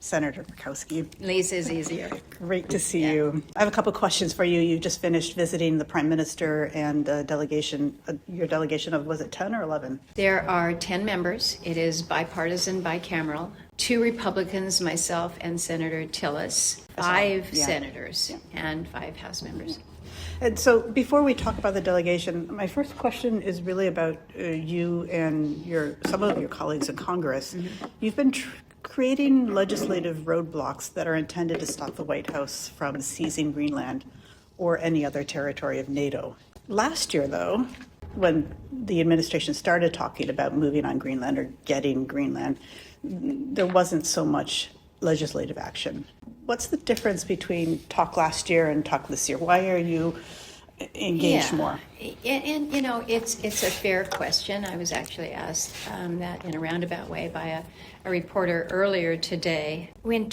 Senator Murkowski. Lisa is easier. Great to see you. I have a couple questions for you. You just finished visiting the Prime Minister and delegation, your delegation of, was it 10 or 11? There are 10 members. It is bipartisan, bicameral. 2 Republicans, myself and Senator Tillis, 5 senators, and 5 House members. And so before we talk about the delegation, my first question is really about you and some of your colleagues in Congress. Mm-hmm. You've been creating legislative roadblocks that are intended to stop the White House from seizing Greenland or any other territory of NATO. Last year, though, when the administration started talking about moving on Greenland or getting Greenland, there wasn't so much legislative action. What's the difference between talk last year and talk this year? Why are you engaged more? And you know, it's a fair question. I was actually asked that in a roundabout way by a reporter earlier today. When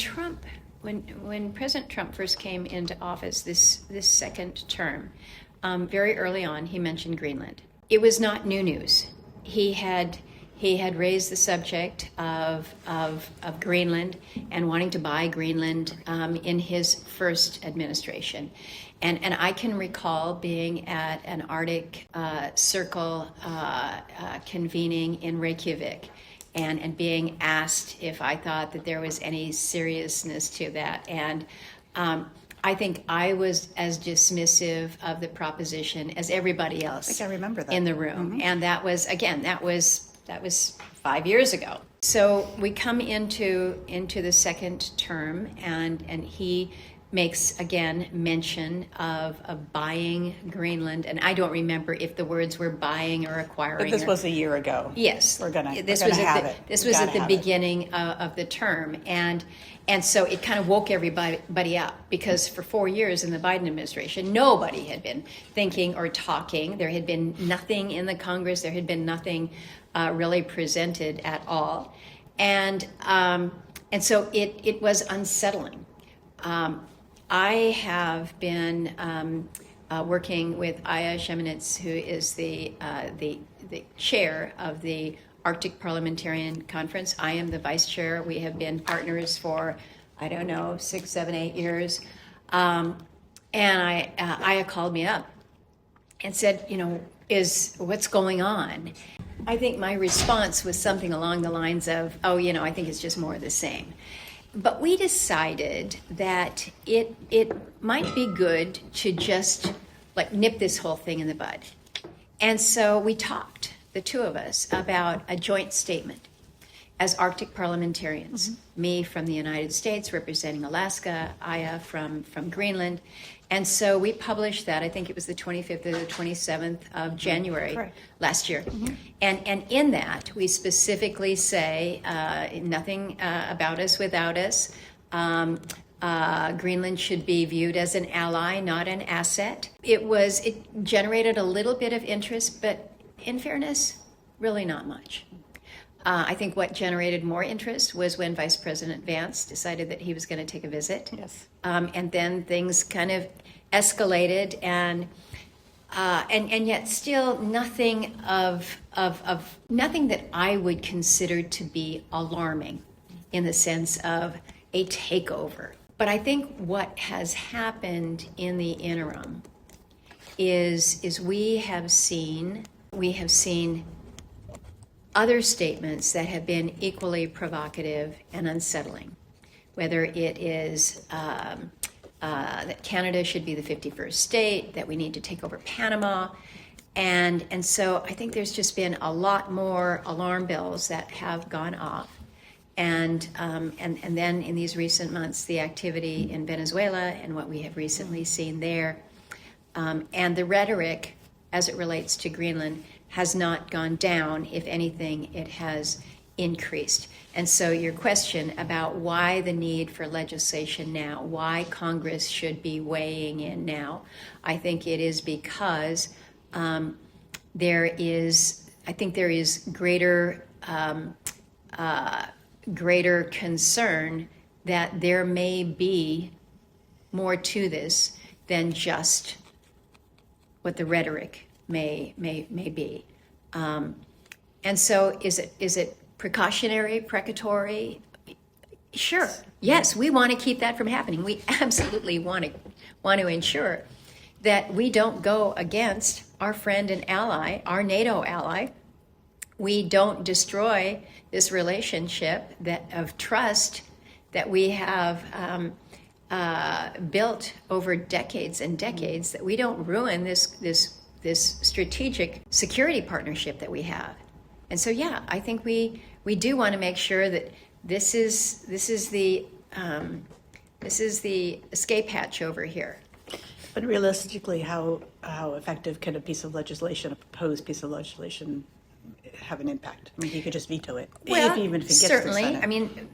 President Trump first came into office this second term, very early on, he mentioned Greenland. It was not new news. He had raised the subject of Greenland and wanting to buy Greenland in his first administration. And I can recall being at an Arctic Circle convening in Reykjavik and being asked if I thought that there was any seriousness to that. And I think I was as dismissive of the proposition as everybody else. I think I remember that. In the room. Mm-hmm. And that was 5 years ago. So we come into the second term, and he makes again mention of buying Greenland, and I don't remember if the words were buying or acquiring. But this was a year ago. Yes, This was at the beginning of the term, and so it kind of woke everybody up, because for 4 years in the Biden administration, nobody had been thinking or talking. There had been nothing in the Congress. There had been nothing really presented at all, and so it was unsettling. I have been working with Aya Sheminitz, who is the chair of the Arctic Parliamentarian Conference. I am the vice chair. We have been partners for, 6, 7, 8 years. And Aya called me up and said, what's going on? I think my response was something along the lines of, I think it's just more of the same. But we decided that it might be good to just nip this whole thing in the bud. And so we talked, the two of us, about a joint statement as Arctic parliamentarians. Mm-hmm. Me from the United States representing Alaska, Aya from Greenland. And so we published that, I think it was the 25th or the 27th of January last year. Mm-hmm. And in that, we specifically say nothing about us without us. Greenland should be viewed as an ally, not an asset. It generated a little bit of interest, but in fairness, really not much. I think what generated more interest was when Vice President Vance decided that he was going to take a visit. Yes. And then things kind of escalated, and yet still nothing of nothing that I would consider to be alarming in the sense of a takeover. But I think what has happened in the interim is we have seen other statements that have been equally provocative and unsettling, whether it is that Canada should be the 51st state, that we need to take over Panama. And so I think there's just been a lot more alarm bells that have gone off. And then in these recent months, the activity in Venezuela and what we have recently seen there, and the rhetoric as it relates to Greenland has not gone down. If anything, it has increased. And so your question about why the need for legislation now, why Congress should be weighing in now, I think it is because there is greater concern that there may be more to this than just what the rhetoric may be. And so is it precautionary, precatory? Sure. Yes, we want to keep that from happening. We absolutely want to ensure that we don't go against our friend and ally, our NATO ally. We don't destroy this relationship of trust that we have built over decades and decades. That we don't ruin this strategic security partnership that we have. And so, yeah, I think we do want to make sure that this is the escape hatch over here. But realistically, how effective can a proposed piece of legislation, have an impact? I mean, he could just veto it, even if it gets certainly. to the Senate. I mean,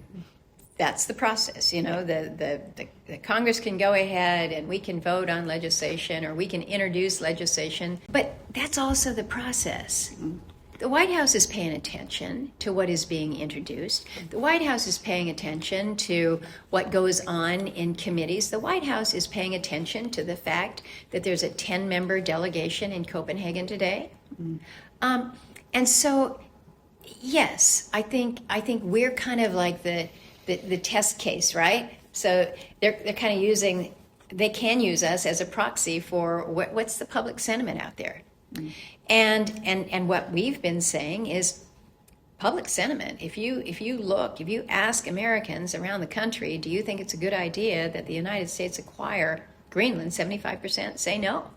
that's the process. The Congress can go ahead and we can vote on legislation or we can introduce legislation, but that's also the process. Mm-hmm. The White House is paying attention to what is being introduced. The White House is paying attention to what goes on in committees. The White House is paying attention to the fact that there's a 10-member delegation in Copenhagen today. Mm-hmm. And so, yes, I think we're kind of like the test case, right? So they're kind of they can use us as a proxy for what's the public sentiment out there. Mm-hmm. And what we've been saying is public sentiment. If you ask Americans around the country, do you think it's a good idea that the United States acquire Greenland? 75% say no.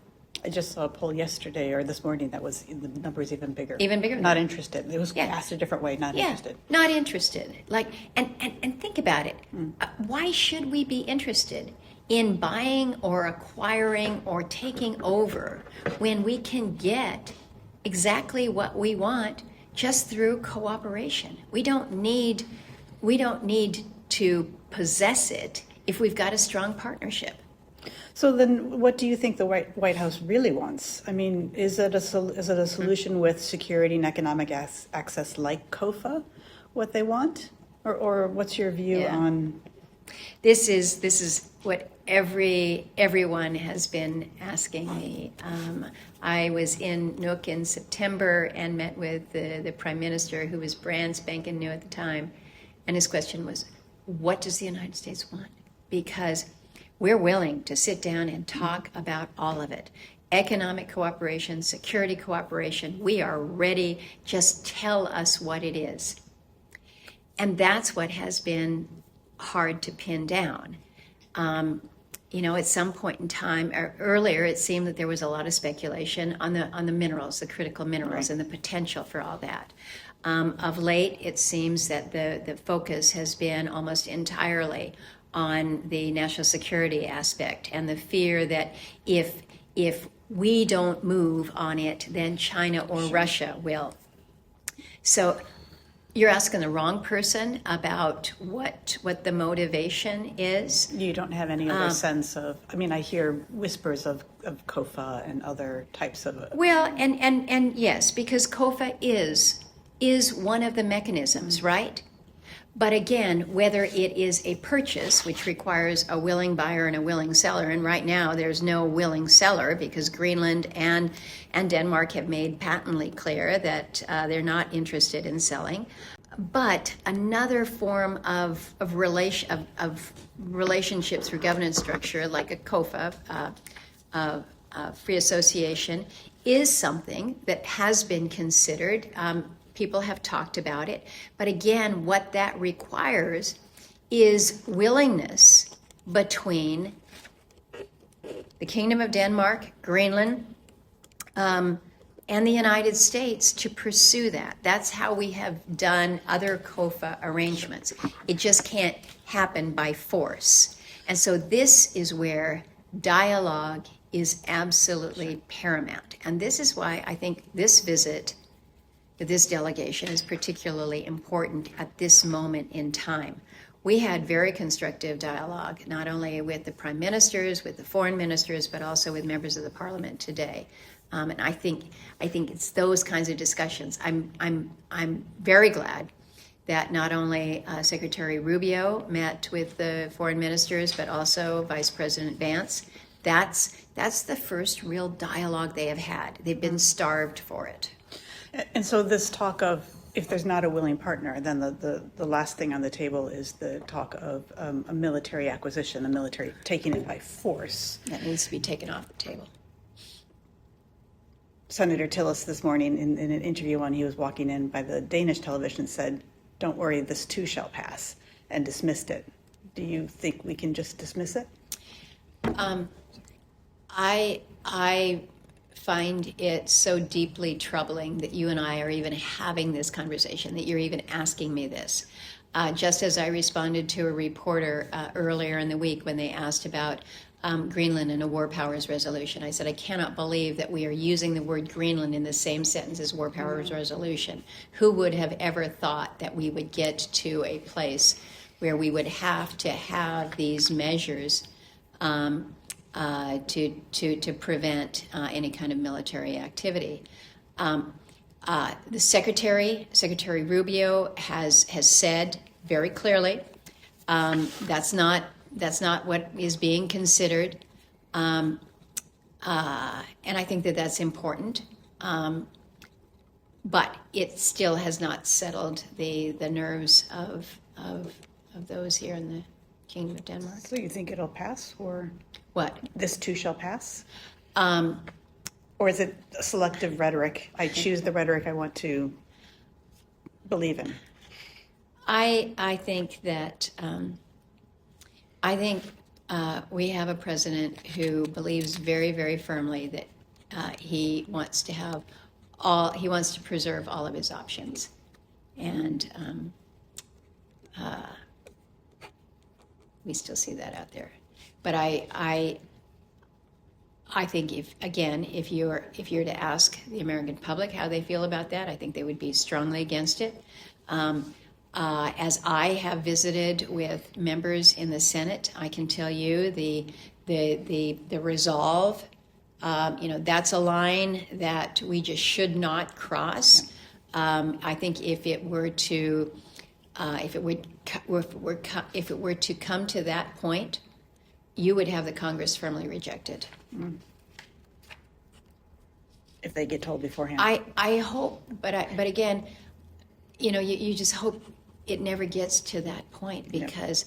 I just saw a poll yesterday or this morning that was the number is even bigger. Even bigger. Not interested. It was asked a different way. Not interested. Not interested. And think about it. Why should we be interested in buying or acquiring or taking over when we can get exactly what we want just through cooperation? We don't need to possess it if we've got a strong partnership. So then, what do you think the White House really wants? I mean, is it a solution with security and economic access like COFA, what they want, or what's your view on? This is what everyone has been asking me. I was in Nuuk in September and met with the Prime Minister, who was brand spanking new at the time, and his question was, "What does the United States want?" Because we're willing to sit down and talk about all of it. Economic cooperation, security cooperation, we are ready. Just tell us what it is. And that's what has been hard to pin down. At some point in time, or earlier, it seemed that there was a lot of speculation on the minerals, the critical minerals, right, and the potential for all that. Of late, it seems that the focus has been almost entirely on the national security aspect and the fear that if we don't move on it, then China or Russia will. So you're asking the wrong person about what the motivation is. You don't have any other sense of, I mean, I hear whispers of COFA and other types of. Well, and yes, because COFA is one of the mechanisms, right? But again, whether it is a purchase, which requires a willing buyer and a willing seller, and right now there's no willing seller because Greenland and Denmark have made patently clear that they're not interested in selling. But another form of relationship through governance structure, like a COFA, free association, is something that has been considered. People have talked about it. But again, what that requires is willingness between the Kingdom of Denmark, Greenland, and the United States to pursue that. That's how we have done other COFA arrangements. It just can't happen by force. And so this is where dialogue is absolutely paramount. And this is why I think this visit, this delegation, is particularly important at this moment in time. We had very constructive dialogue, not only with the prime ministers, with the foreign ministers, but also with members of the parliament today. And I think it's those kinds of discussions. I'm very glad that not only Secretary Rubio met with the foreign ministers, but also Vice President Vance. That's the first real dialogue they have had. They've been starved for it. And so this talk of if there's not a willing partner, then the last thing on the table is the talk of a military acquisition, a military taking it by force. That needs to be taken off the table. Senator Tillis this morning in an interview when he was walking in by the Danish television said, "Don't worry, this too shall pass," and dismissed it. Do you think we can just dismiss it? I find it so deeply troubling that you and I are even having this conversation, that you're even asking me this. Just as I responded to a reporter earlier in the week when they asked about Greenland and a war powers resolution, I said, I cannot believe that we are using the word Greenland in the same sentence as war powers resolution. Who would have ever thought that we would get to a place where we would have to have these measures to prevent any kind of military activity? The Secretary Rubio has said very clearly that's not what is being considered, and I think that that's important. But it still has not settled the nerves of those here in the Kingdom of Denmark. So you think it'll pass, or What? this too shall pass? Or is it selective rhetoric? I choose the rhetoric I want to believe in. I think that we have a president who believes very, very firmly that he wants to preserve all of his options, and we still see that out there. But I think if you're to ask the American public how they feel about that, I think they would be strongly against it. As I have visited with members in the Senate, I can tell you the resolve. That's a line that we just should not cross. I think if it were to come to that point, you would have the Congress firmly rejected. If they get told beforehand. I hope, but again, you just hope it never gets to that point, because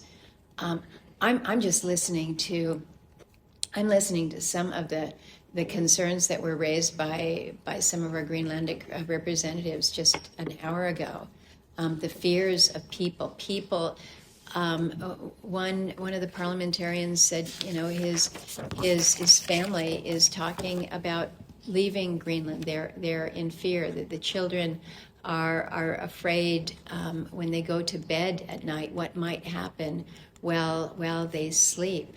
I'm just listening to some of the concerns that were raised by some of our Greenlandic representatives just an hour ago. The fears of people. One of the parliamentarians said, his family is talking about leaving Greenland. They're in fear that the children are afraid when they go to bed at night what might happen while they sleep.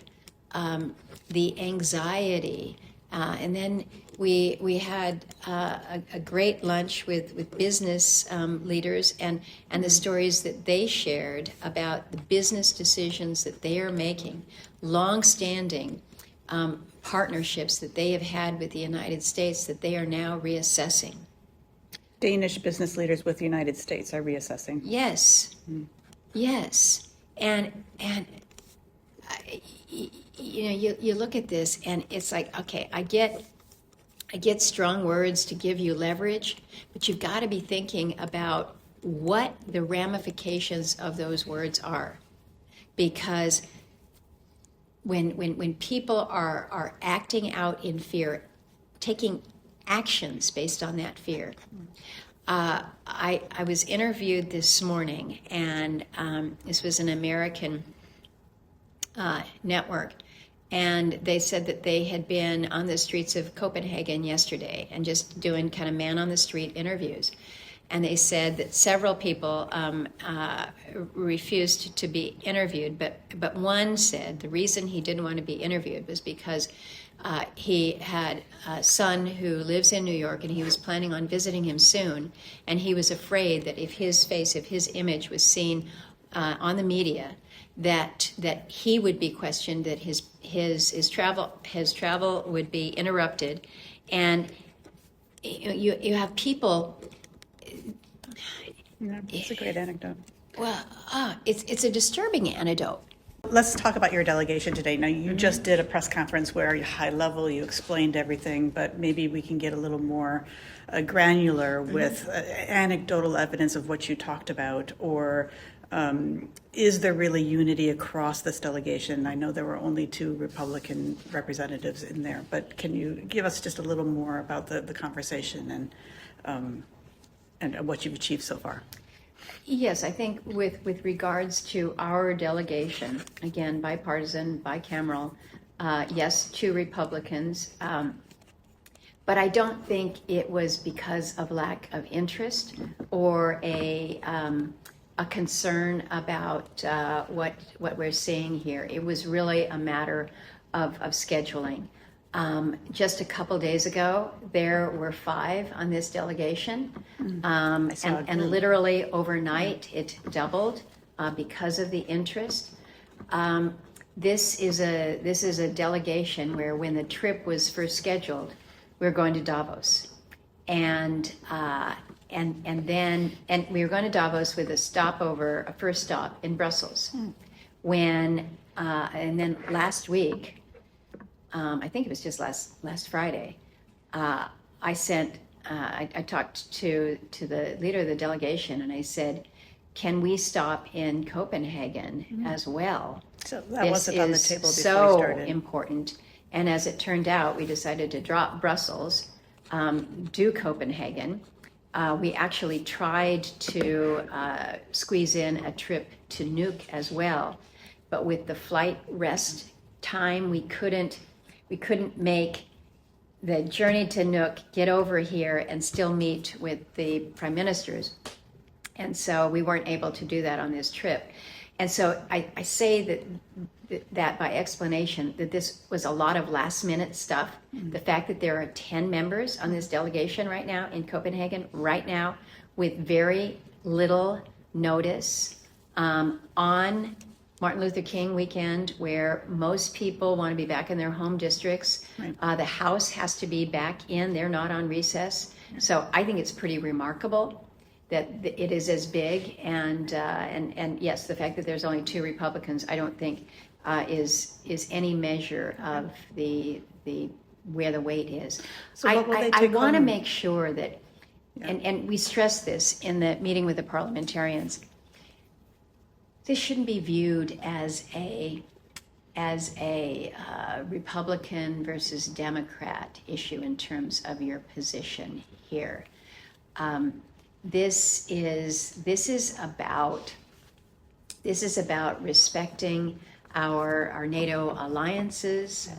The anxiety, and then we had a great lunch with business leaders, and the stories that they shared about the business decisions that they are making, long-standing partnerships that they have had with the United States that they are now reassessing. Danish business leaders with the United States are reassessing. Yes, yes, and you look at this and it's like, okay, I get strong words to give you leverage, but you've got to be thinking about what the ramifications of those words are, because when people are acting out in fear, taking actions based on that fear. I was interviewed this morning, and this was an American network, and they said that they had been on the streets of Copenhagen yesterday and just doing kind of man-on-the-street interviews. And they said that several people refused to be interviewed, but one said the reason he didn't want to be interviewed was because he had a son who lives in New York, and he was planning on visiting him soon, and he was afraid that if his image was seen on the media, that he would be questioned, that his travel would be interrupted, and you have people. It's a great anecdote. Well, it's a disturbing anecdote, Let's talk about your delegation today. Now, you just did a press conference where you high level, you explained everything, but maybe we can get a little more granular with anecdotal evidence of what you talked about, or is there really unity across this delegation? I know there were only 2 Republican representatives in there, but can you give us just a little more about the conversation and what you've achieved so far? Yes, I think with regards to our delegation, again, bipartisan, bicameral, yes, 2 Republicans, but I don't think it was because of lack of interest or a concern about what we're seeing here. It was really a matter of scheduling. Just a couple days ago, there were 5 on this delegation, and literally overnight it doubled because of the interest. This is a delegation where, when the trip was first scheduled, we were going to Davos, and we were going to Davos with a first stop in Brussels. And then last week, I think it was just last Friday, I talked to the leader of the delegation, and I said, can we stop in Copenhagen as well? So that wasn't on the table before so we started. Important. And as it turned out, we decided to drop Brussels, do Copenhagen. We actually tried to squeeze in a trip to Nuuk as well, but with the flight rest time, we couldn't make the journey to Nuuk, get over here, and still meet with the prime ministers. And so we weren't able to do that on this trip. And so I say that by explanation, that this was a lot of last minute stuff. The fact that there are 10 members on this delegation right now in Copenhagen, right now, with very little notice, on Martin Luther King weekend, where most people want to be back in their home districts. Right. The House has to be back in. They're not on recess. So I think it's pretty remarkable that it is as big. And yes, the fact that there's only 2 Republicans, I don't think is any measure of the where the weight is. So what will they I take want to home? make sure that, and we stress this in the meeting with the parliamentarians, this shouldn't be viewed as a Republican versus Democrat issue in terms of your position here. This is about respecting our NATO alliances.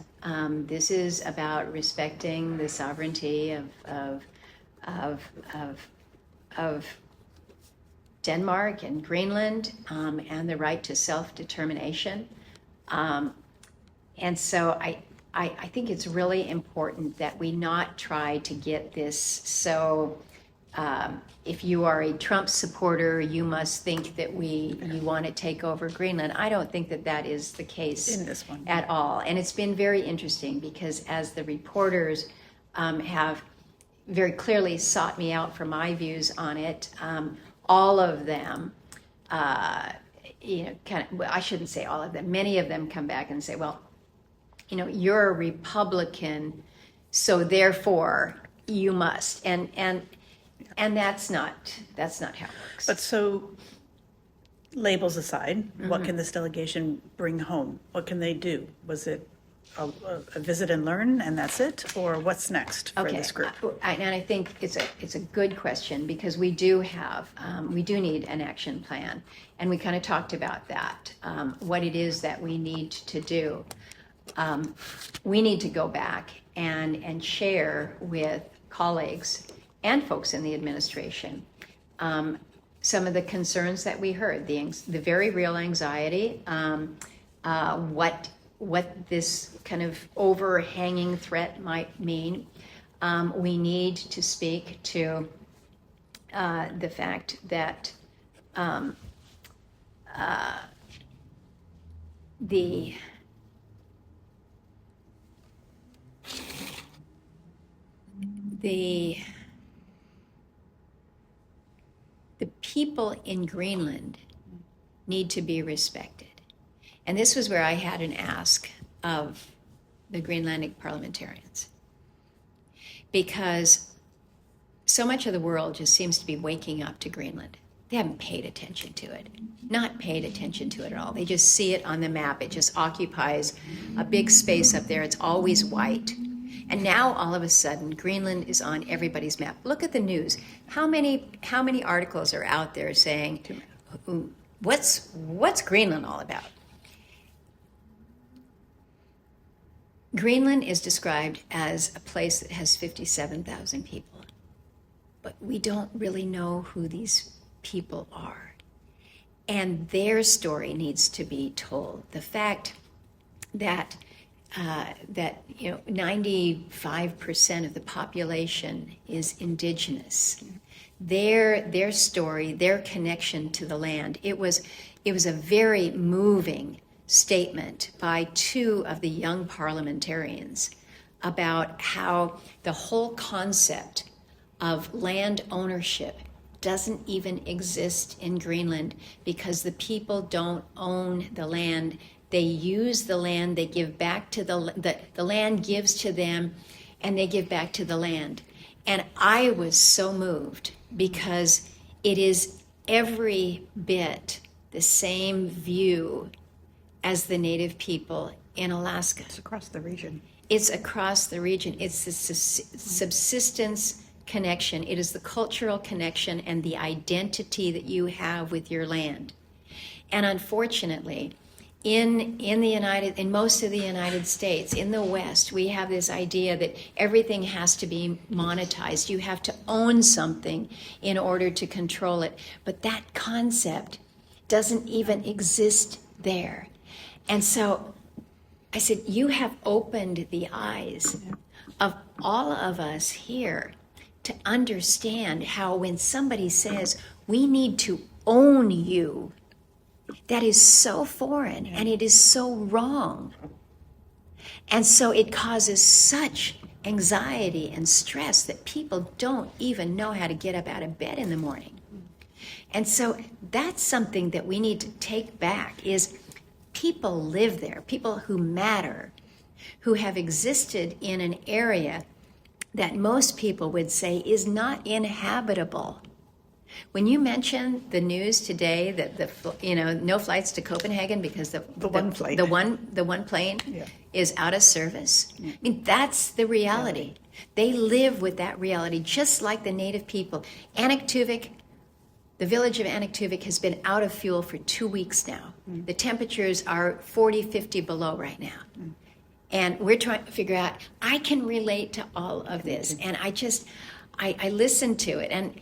This is about respecting the sovereignty of Denmark and Greenland, and the right to self-determination. And so I think it's really important that we not try to get this so, if you are a Trump supporter, you must think that you want to take over Greenland. I don't think that is the case in this one at all. And it's been very interesting because as the reporters have very clearly sought me out for my views on it, all of them, I shouldn't say all of them, many of them come back and say, well, you're a Republican, so therefore you must. And that's not how it works. But so, labels aside, what can this delegation bring home? What can they do? Was it a visit and learn, and that's it, or what's next for this group? And I think it's a good question, because we do need an action plan, and we kind of talked about that. What it is that we need to do. We need to go back and share with colleagues and folks in the administration some of the concerns that we heard, the very real anxiety, what this kind of overhanging threat might mean. We need to speak to the fact that the people in Greenland need to be respected. And this was where I had an ask of the Greenlandic parliamentarians. Because so much of the world just seems to be waking up to Greenland. They haven't paid attention to it. Not paid attention to it at all. They just see it on the map. It just occupies a big space up there. It's always white. And now all of a sudden, Greenland is on everybody's map. Look at the news. How many articles are out there saying, what's Greenland all about? Greenland is described as a place that has 57,000 people. But we don't really know who these people are. And their story needs to be told. The fact that 95% of the population is indigenous. Their story, their connection to the land. It was a very moving statement by two of the young parliamentarians about how the whole concept of land ownership doesn't even exist in Greenland because the people don't own the land. They use the land, they give back to the land gives to them, and they give back to the land. And I was so moved because it is every bit the same view as the native people in Alaska. It's across the region. It's across the region. It's the subsistence connection. It is the cultural connection and the identity that you have with your land. And unfortunately, in most of the United States, in the West, we have this idea that everything has to be monetized. You have to own something in order to control it. But that concept doesn't even exist there. And so I said, you have opened the eyes of all of us here to understand how when somebody says, we need to own you, that is so foreign and it is so wrong. And so it causes such anxiety and stress that people don't even know how to get up out of bed in the morning. And so that's something that we need to take back is people live there, people who matter, who have existed in an area that most people would say is not inhabitable. When you mention the news today that no flights to Copenhagen because the one plane is out of service. Yeah. I mean, that's the reality. Yeah. They live with that reality, just like the native people. Anaktuvik, the village of Anaktuvik has been out of fuel for 2 weeks now. Mm. The temperatures are 40, 50 below right now. Mm. And we're trying to figure out, I can relate to all of this. And I listen to it. And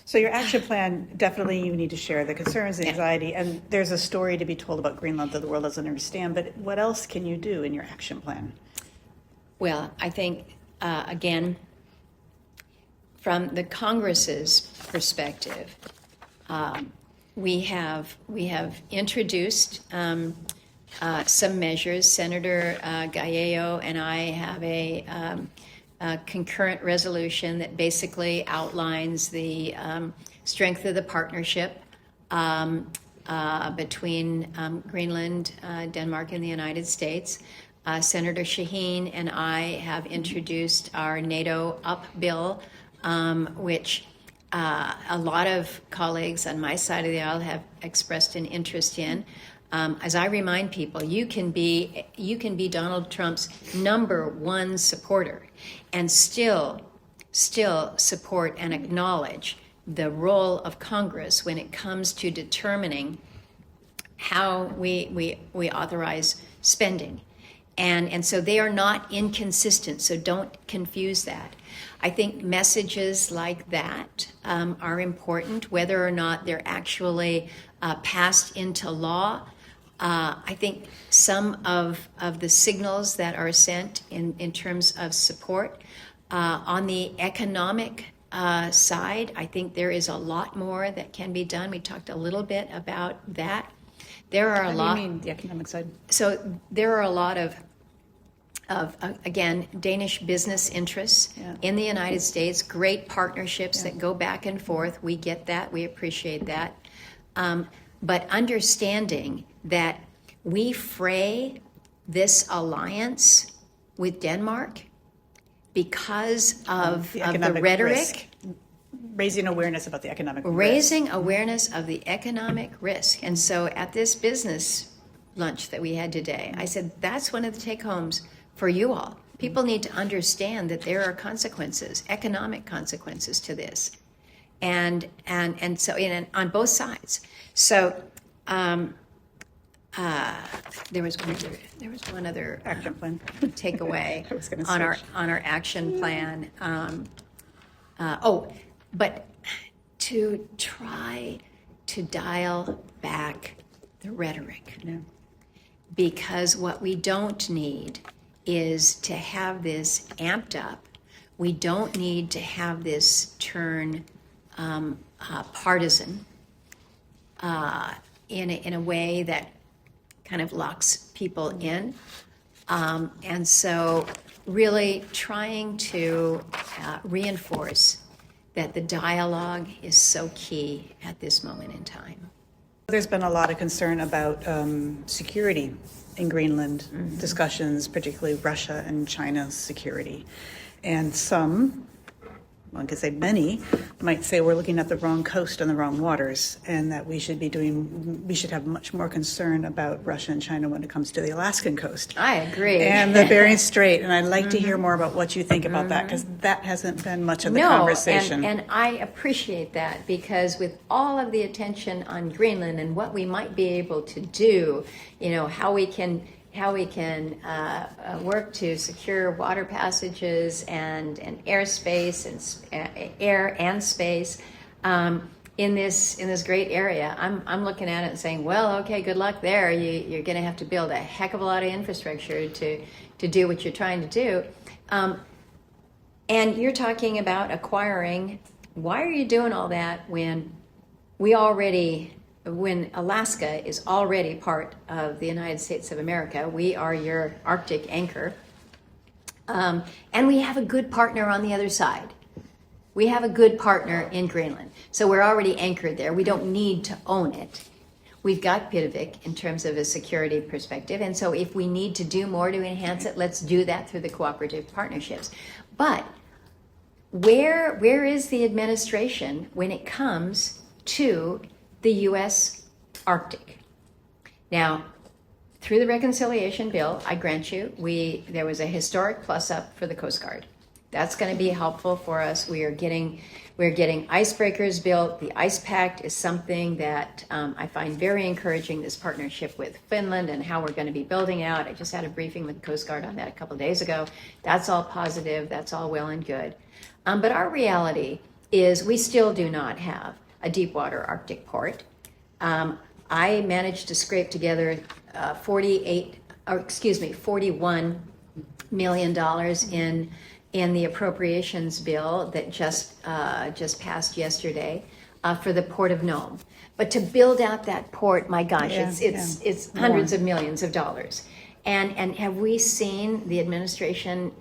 so your action plan, definitely you need to share the concerns, the anxiety, and there's a story to be told about Greenland that the world doesn't understand, but what else can you do in your action plan? Well, I think, again, from the Congress's perspective, we have introduced some measures. Senator Gallo and I have a concurrent resolution that basically outlines the strength of the partnership between Greenland, Denmark, and the United States. Senator Shaheen and I have introduced our NATO Up bill, which a lot of colleagues on my side of the aisle have expressed an interest in. As I remind people, you can be Donald Trump's #1 supporter and still support and acknowledge the role of Congress when it comes to determining how we authorize spending. And so they are not inconsistent, so don't confuse that. I think messages like that are important, whether or not they're actually passed into law. I think some of the signals that are sent in terms of support on the economic side, I think there is a lot more that can be done. We talked a little bit about that. There are a lot. What do you mean, the economic side? So there are a lot of again, Danish business interests in the United States, great partnerships that go back and forth. We get that. We appreciate that. But understanding that we fray this alliance with Denmark because of the rhetoric. Risk. Raising awareness about the economic Raising awareness of the economic risk. And so at this business lunch that we had today, I said, that's one of the take-homes for you all. People need to understand that there are consequences, economic consequences to this. And so on both sides. So there was one other action plan takeaway I was gonna on switch. our action plan. But to try to dial back the rhetoric, because what we don't need is to have this amped up. We don't need to have this turn partisan in a way that kind of locks people in. And so really trying to reinforce that the dialogue is so key at this moment in time. There's been a lot of concern about security in Greenland, discussions, particularly Russia and China's security. And some, one could say many, might say we're looking at the wrong coast and the wrong waters, and that we should have much more concern about Russia and China when it comes to the Alaskan coast. I agree. And the Bering Strait. And I'd like to hear more about what you think about that, because that hasn't been much of the conversation. And I appreciate that, because with all of the attention on Greenland and what we might be able to do, how we can work to secure water passages and airspace and air and space in this great area. I'm looking at it and saying, well, okay, good luck there. You're going to have to build a heck of a lot of infrastructure to do what you're trying to do. And you're talking about acquiring. Why are you doing all that when Alaska is already part of the United States of America? We are your Arctic anchor. And we have a good partner on the other side. We have a good partner in Greenland. So we're already anchored there. We don't need to own it. We've got Pittavik in terms of a security perspective. And so if we need to do more to enhance it, let's do that through the cooperative partnerships. But where is the administration when it comes to the U.S. Arctic? Now, through the reconciliation bill, I grant you, there was a historic plus up for the Coast Guard. That's going to be helpful for us. We're getting icebreakers built. The Ice Pact is something that I find very encouraging, this partnership with Finland and how we're going to be building out. I just had a briefing with the Coast Guard on that a couple of days ago. That's all positive. That's all well and good. But our reality is we still do not have a deep-water Arctic port. I managed to scrape together $41 million in the appropriations bill that just passed yesterday for the Port of Nome. But to build out that port, my gosh, it's hundreds of millions of dollars. And have we seen the administration,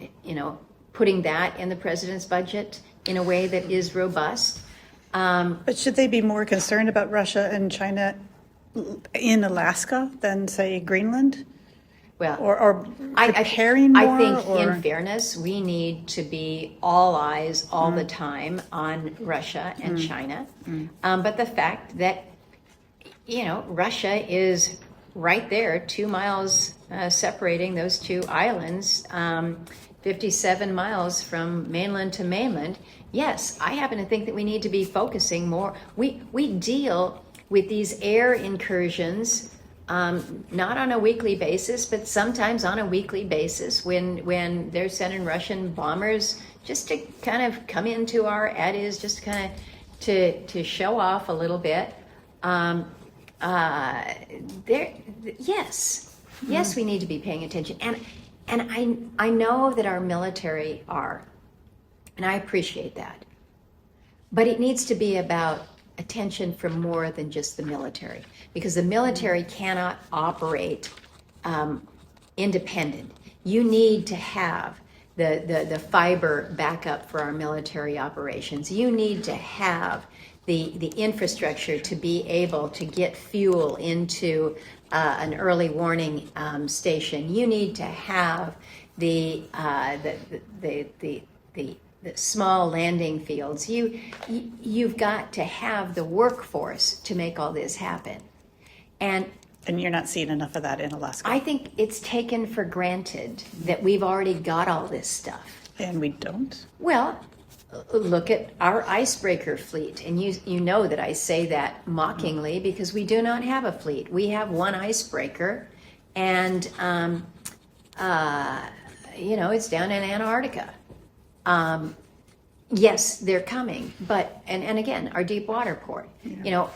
putting that in the president's budget in a way that is robust? But should they be more concerned about Russia and China in Alaska than, say, Greenland? Well, or preparing more? I think, in fairness, we need to be all eyes all the time on Russia and China. But the fact that, Russia is right there, 2 miles separating those two islands, 57 miles from mainland to mainland. Yes, I happen to think that we need to be focusing more. We deal with these air incursions, not on a weekly basis, but sometimes on a weekly basis when they're sending Russian bombers just to kind of come into our eddies, just kind of to show off a little bit. Yes, we need to be paying attention. And I know that our military are, and I appreciate that. But it needs to be about attention from more than just the military, because the military cannot operate independent. You need to have the fiber backup for our military operations. You need to have the infrastructure to be able to get fuel into an early warning station, you need to have the small landing fields. You've got to have the workforce to make all this happen. And you're not seeing enough of that in Alaska. I think it's taken for granted that we've already got all this stuff. And we don't? Well, look at our icebreaker fleet. And you know that I say that mockingly because we do not have a fleet. We have one icebreaker, and, it's down in Antarctica. Yes, they're coming, but and again, our deep water port,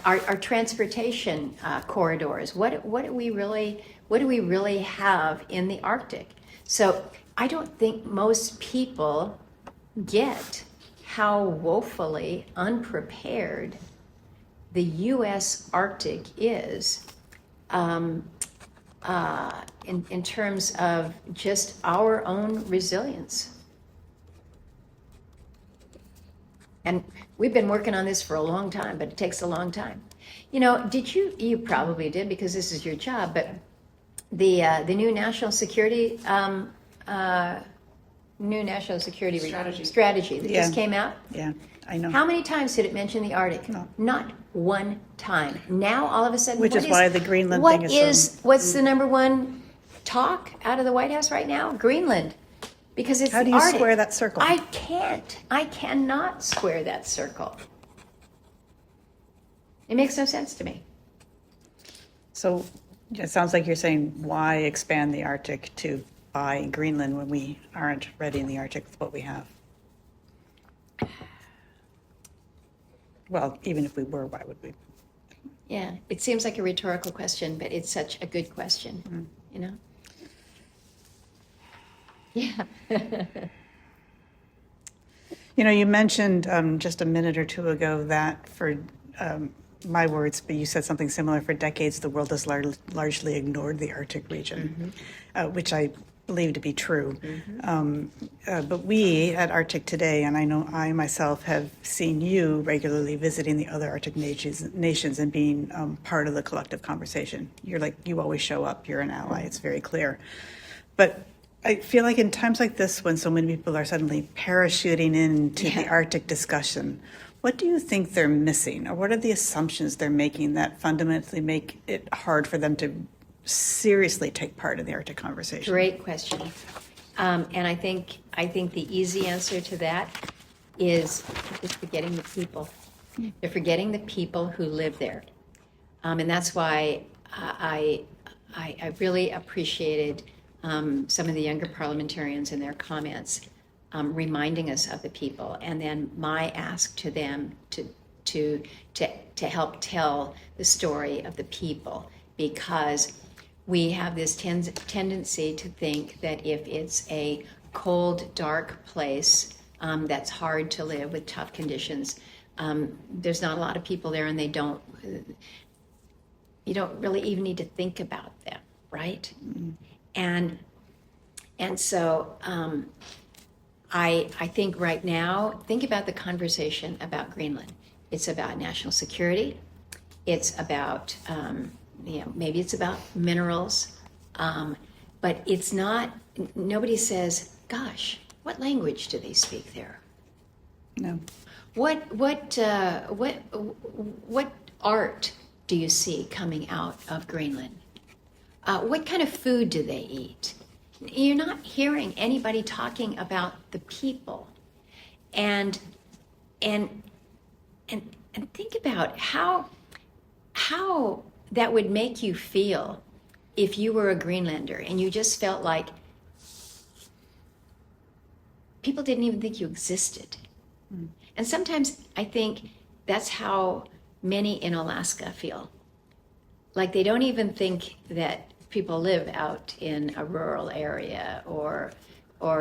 our transportation corridors. What do we really have in the Arctic? So I don't think most people get how woefully unprepared the U.S. Arctic is in terms of just our own resilience. And we've been working on this for a long time, but it takes a long time. You probably did because this is your job, but the new national security strategy that just came out. Yeah, I know. How many times did it mention the Arctic? No. Not one time. Now all of a sudden, which is why the Greenland thing is what's the number one talk out of the White House right now? Greenland. Because it's How do you Arctic. square that circle? I can't. I cannot square that circle. It makes no sense to me. So it sounds like you're saying, why expand the Arctic to buy Greenland when we aren't ready in the Arctic with what we have? Well, even if we were, why would we? Yeah, it seems like a rhetorical question, but it's such a good question, Yeah. You mentioned just a minute or two ago that for my words, but you said something similar. For decades, the world has largely ignored the Arctic region, which I believe to be true. But we at Arctic Today, and I know I myself have seen you regularly visiting the other Arctic nations and being part of the collective conversation. You always show up. You're an ally. It's very clear. But I feel like in times like this, when so many people are suddenly parachuting into the Arctic discussion, what do you think they're missing? Or what are the assumptions they're making that fundamentally make it hard for them to seriously take part in the Arctic conversation? Great question. And I think the easy answer to that is forgetting the people. They're forgetting the people who live there. And that's why I really appreciated some of the younger parliamentarians in their comments reminding us of the people, and then my ask to them to help tell the story of the people, because we have this tendency to think that if it's a cold, dark place that's hard to live with tough conditions, there's not a lot of people there, and you don't really even need to think about them, right? And so I think right now, think about the conversation about Greenland. It's about national security. It's about, maybe it's about minerals. But it's not, nobody says, gosh, what language do they speak there? No. What art do you see coming out of Greenland? What kind of food do they eat? You're not hearing anybody talking about the people, and think about how that would make you feel if you were a Greenlander and you just felt like people didn't even think you existed. And sometimes I think that's how many in Alaska feel. Like they don't even think that people live out in a rural area or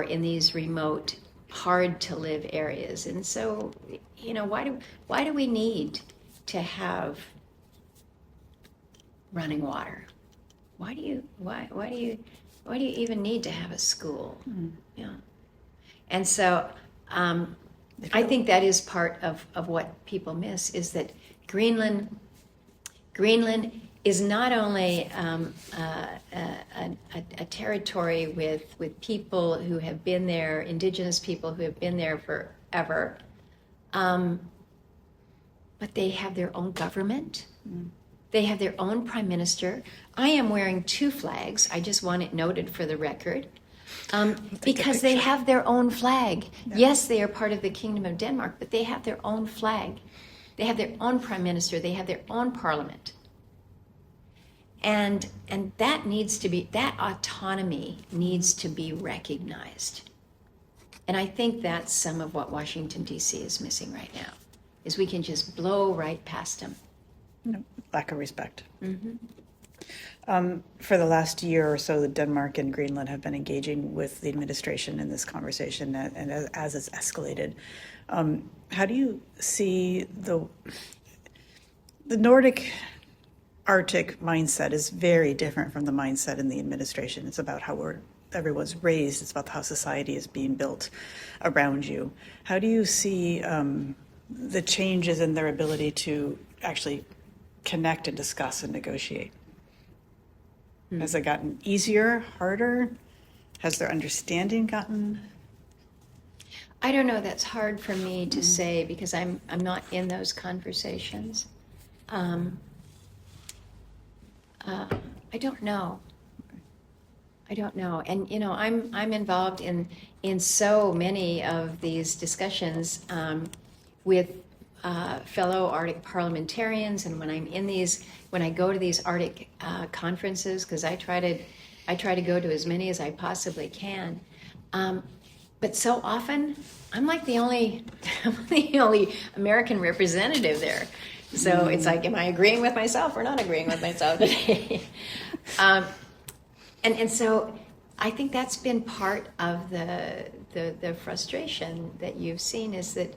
in these remote, hard to live areas. And so, why do we need to have running water? Why do you even need to have a school? Yeah. And so I think that is part of what people miss, is that Greenland is not only a territory with people who have been there, indigenous people who have been there forever, but they have their own government. They have their own prime minister. I am wearing 2 flags. I just want it noted for the record. Because they have their own flag. Yeah. Yes, they are part of the Kingdom of Denmark, but they have their own flag. They have their own prime minister. They have their own parliament. And that needs to be, that autonomy needs to be recognized. And I think that's some of what Washington, D.C. is missing right now, is we can just blow right past them. No, lack of respect. Mm-hmm. For the last year or so, Denmark and Greenland have been engaging with the administration in this conversation, and as it's escalated. How do you see the Nordic Arctic mindset is very different from the mindset in the administration. It's about how everyone's raised. It's about how society is being built around you. How do you see the changes in their ability to actually connect and discuss and negotiate? Has it gotten easier, harder? Has their understanding gotten? I don't know. That's hard for me to say because I'm not in those conversations. I don't know. I don't know. And I'm involved in so many of these discussions with fellow Arctic parliamentarians, and when I go to these Arctic conferences, because I try to go to as many as I possibly can, but so often I'm like the only American representative there. So it's like, am I agreeing with myself or not agreeing with myself today? And so I think that's been part of the frustration that you've seen, is that,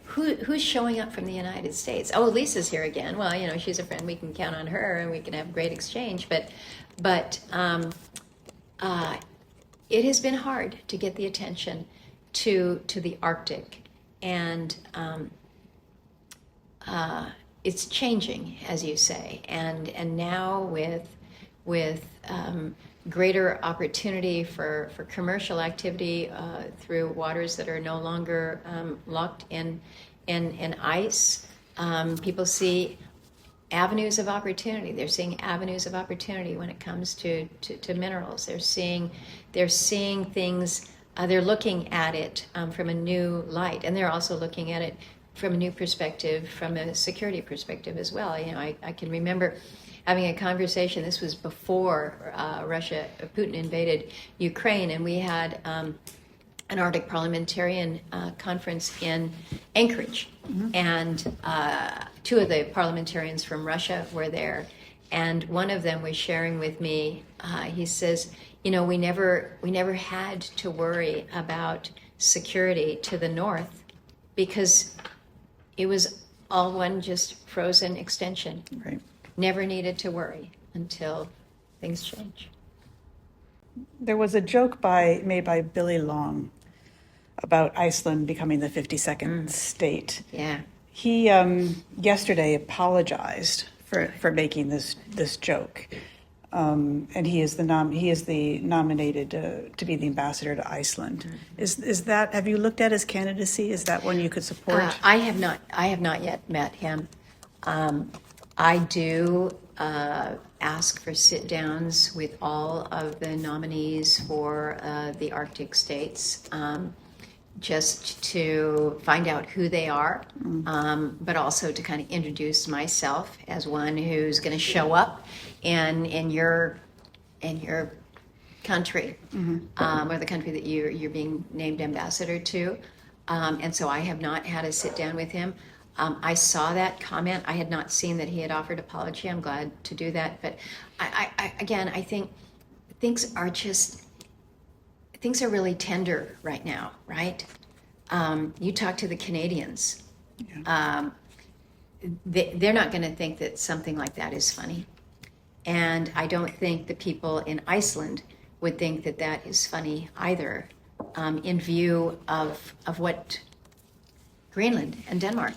who's showing up from the United States? Oh, Lisa's here again. Well, she's a friend. We can count on her, and we can have great exchange. But it has been hard to get the attention to the Arctic, and it's changing, as you say, and now with greater opportunity for commercial activity through waters that are no longer locked in ice. People see avenues of opportunity. They're seeing avenues of opportunity when it comes to minerals. They're seeing things. They're looking at it from a new light, and they're also looking at it from a new perspective, from a security perspective as well. I can remember having a conversation. This was before Putin invaded Ukraine, and we had an Arctic parliamentarian conference in Anchorage, and 2 of the parliamentarians from Russia were there, and one of them was sharing with me. He says, we never had to worry about security to the north because it was all one just frozen extension. Right. Never needed to worry until things change. There was a joke made by Billy Long about Iceland becoming the 52nd state. Yeah. He yesterday apologized for making this joke, and he is the nominated to be the ambassador to Iceland. Is that, have you looked at his candidacy? Is that one you could support? I have not yet met him. I do ask for sit-downs with all of the nominees for the Arctic states, just to find out who they are, but also to kind of introduce myself as one who's going to show up in your country, or the country that you're being named ambassador to. And so I have not had a sit-down with him. I saw that comment. I had not seen that he had offered apology. I'm glad to do that. But I think things are really tender right now, right? You talk to the Canadians. Yeah. They're not going to think that something like that is funny. And I don't think the people in Iceland would think that that is funny either, in view of what Greenland and Denmark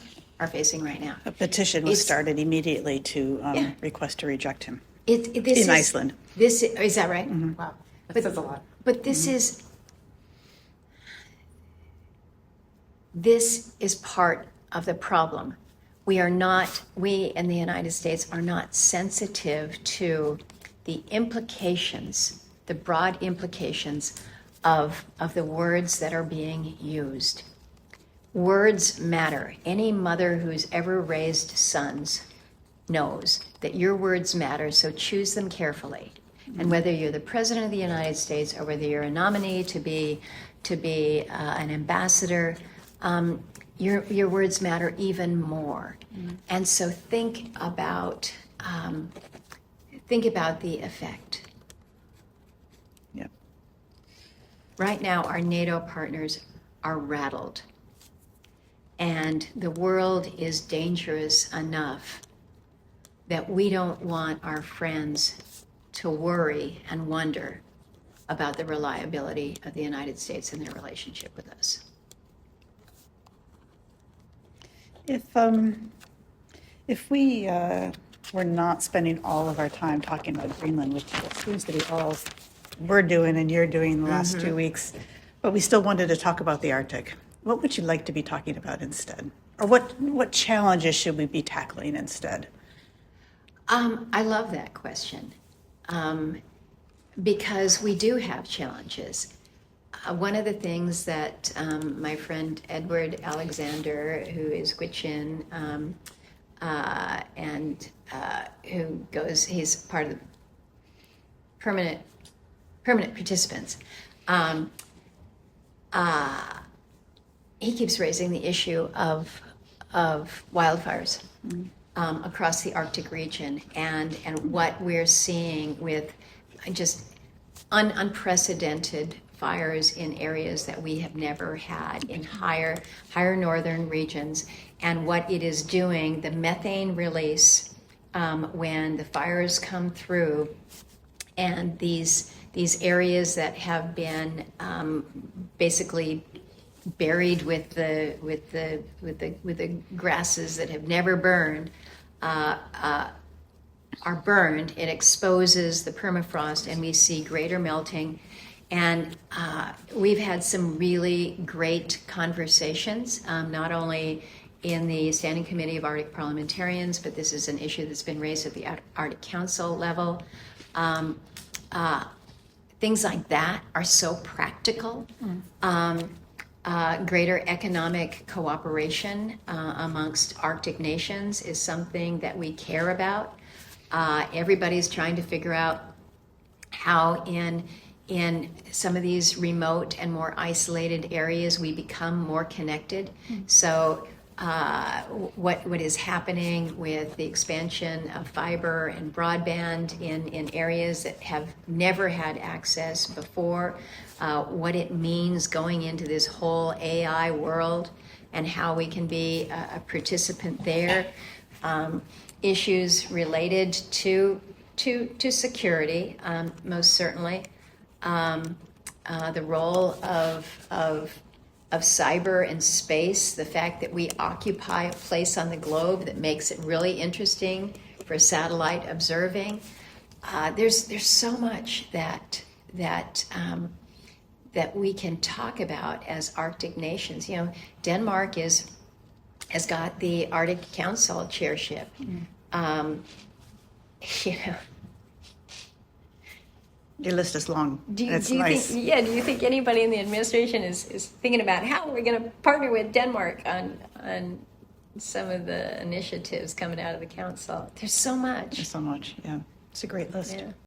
facing right now. A petition was It's- started immediately to Yeah. request to reject him This in Iceland. Is that right? Wow, that says a lot. But this is part of the problem. We in the United States are not sensitive to the implications, the broad implications of the words that are being used. Words matter. Any mother who's ever raised sons knows that your words matter, so choose them carefully. And whether you're the President of the United States or whether you're a nominee to be an ambassador, your words matter even more. And so think about the effect. Yep. Right now, our NATO partners are rattled, and the world is dangerous enough that we don't want our friends to worry and wonder about the reliability of the United States and their relationship with us. If we were not spending all of our time talking about Greenland, which seems to be all we're doing and you're doing in the last 2 weeks, but we still wanted to talk about the Arctic, what would you like to be talking about instead? Or what challenges should we be tackling instead? I love that question because we do have challenges. One of the things that my friend Edward Alexander, who is Gwich'in, and he's part of the permanent participants, he keeps raising the issue of wildfires across the Arctic region and what we're seeing with just unprecedented fires in areas that we have never had in higher northern regions, and what it is doing, the methane release when the fires come through, and these areas that have been basically buried with the grasses that have never burned are burned. It exposes the permafrost, and we see greater melting. And we've had some really great conversations, not only in the Standing Committee of Arctic Parliamentarians, but this is an issue that's been raised at the Arctic Council level. Things like that are so practical. Greater economic cooperation amongst Arctic nations is something that we care about. Everybody's trying to figure out how in some of these remote and more isolated areas we become more connected. So what is happening with the expansion of fiber and broadband in areas that have never had access before, what it means going into this whole AI world and how we can be a participant there. Issues related to security, most certainly. The role of cyber and space, the fact that we occupy a place on the globe that makes it really interesting for satellite observing. There's so much that we can talk about as Arctic nations. You know, Denmark has got the Arctic Council chairship. Your list is long. Do you nice. think anybody in the administration is thinking about how we're going to partner with Denmark on some of the initiatives coming out of the council? There's so much. There's so much, yeah. It's a great list. Yeah.